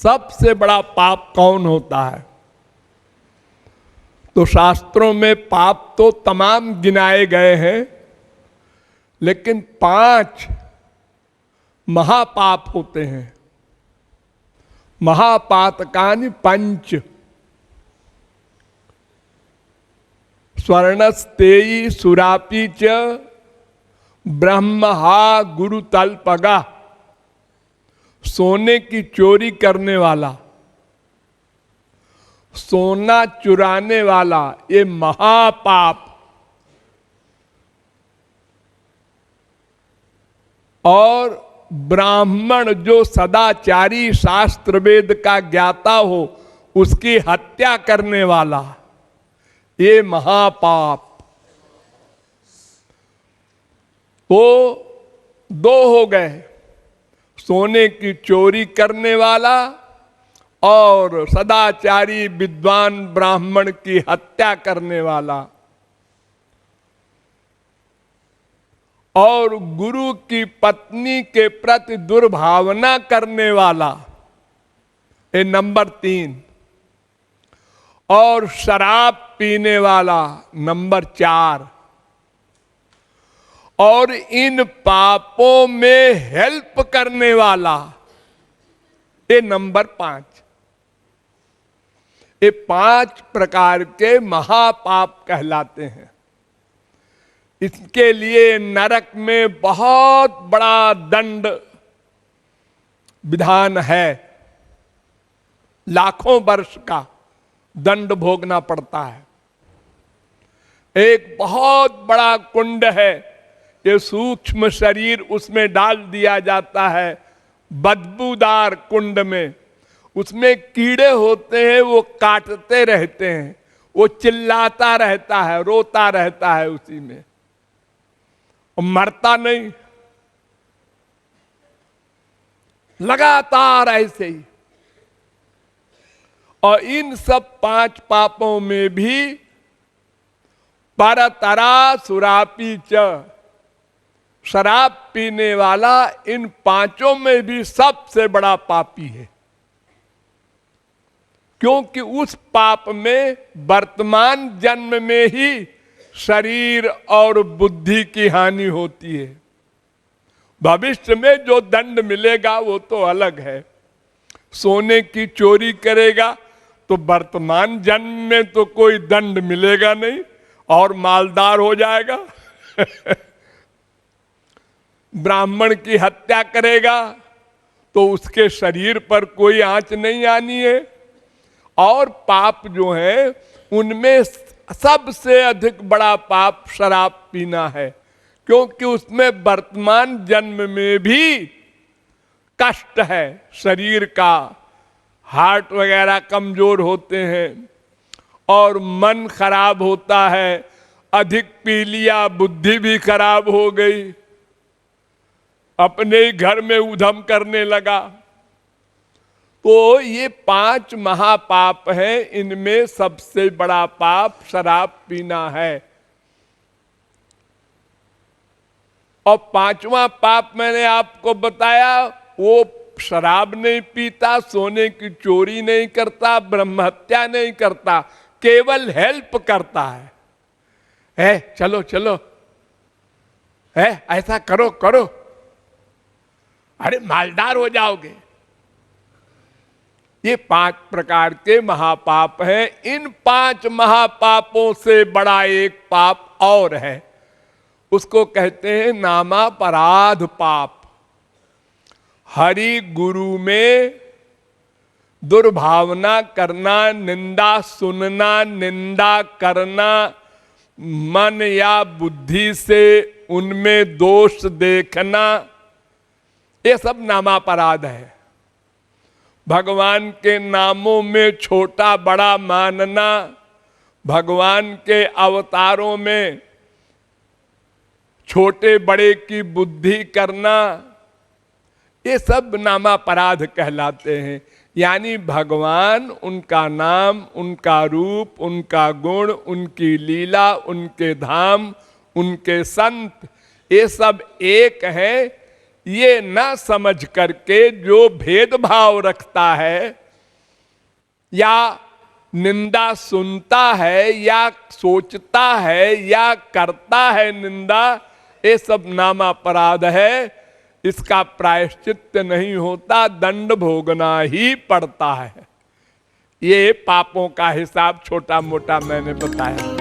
सबसे बड़ा पाप कौन होता है? तो शास्त्रों में पाप तो तमाम गिनाए गए हैं, लेकिन 5 महापाप होते हैं। महापातकानि पंच। स्वर्णस्तेयी सुरापी च ब्रह्महा गुरु तलपगा। सोने की चोरी करने वाला, सोना चुराने वाला, ये महापाप। और ब्राह्मण जो सदाचारी शास्त्र वेद का ज्ञाता हो, उसकी हत्या करने वाला, ये महापाप। तो 2 हो गए, सोने की चोरी करने वाला और सदाचारी विद्वान ब्राह्मण की हत्या करने वाला। और गुरु की पत्नी के प्रति दुर्भावना करने वाला, ये नंबर 3। और शराब पीने वाला, नंबर 4। और इन पापों में हेल्प करने वाला, ये नंबर 5। ये 5 प्रकार के महापाप कहलाते हैं। इसके लिए नरक में बहुत बड़ा दंड विधान है, लाखों वर्ष का दंड भोगना पड़ता है। एक बहुत बड़ा कुंड है, ये सूक्ष्म शरीर उसमें डाल दिया जाता है, बदबूदार कुंड में। उसमें कीड़े होते हैं, वो काटते रहते हैं, वो चिल्लाता रहता है, रोता रहता है उसी में, मरता नहीं, लगातार ऐसे ही। और इन सब 5 पापों में भी परतरा सुरापी च, शराब पीने वाला इन 5 में भी सबसे बड़ा पापी है। क्योंकि उस पाप में वर्तमान जन्म में ही शरीर और बुद्धि की हानि होती है। भविष्य में जो दंड मिलेगा वो तो अलग है। सोने की चोरी करेगा तो वर्तमान जन्म में तो कोई दंड मिलेगा नहीं और मालदार हो जाएगा। ब्राह्मण की हत्या करेगा तो उसके शरीर पर कोई आंच नहीं आनी है। और पाप जो है उनमें सबसे अधिक बड़ा पाप शराब पीना है, क्योंकि उसमें वर्तमान जन्म में भी कष्ट है। शरीर का हार्ट वगैरह कमजोर होते हैं और मन खराब होता है। अधिक पी लिया, बुद्धि भी खराब हो गई, अपने ही घर में उधम करने लगा। तो ये 5 महापाप हैं, इनमें सबसे बड़ा पाप शराब पीना है। और 5वां पाप मैंने आपको बताया, वो शराब नहीं पीता, सोने की चोरी नहीं करता, ब्रह्महत्या नहीं करता, केवल हेल्प करता है। चलो चलो, ऐसा करो करो, अरे मालदार हो जाओगे। ये 5 प्रकार के महापाप हैं। इन 5 महापापों से बड़ा एक पाप और है, उसको कहते हैं नामापराध पाप। हरि गुरु में दुर्भावना करना, निंदा सुनना, निंदा करना, मन या बुद्धि से उनमें दोष देखना, ये सब नामापराध है। भगवान के नामों में छोटा बड़ा मानना, भगवान के अवतारों में छोटे बड़े की बुद्धि करना, ये सब नामापराध कहलाते हैं। यानी भगवान, उनका नाम, उनका रूप, उनका गुण, उनकी लीला, उनके धाम, उनके संत, ये सब एक है, ये न समझ करके जो भेदभाव रखता है या निंदा सुनता है या सोचता है या करता है निंदा, ये सब नाम अपराध है। इसका प्रायश्चित नहीं होता, दंड भोगना ही पड़ता है। ये पापों का हिसाब छोटा मोटा मैंने बताया।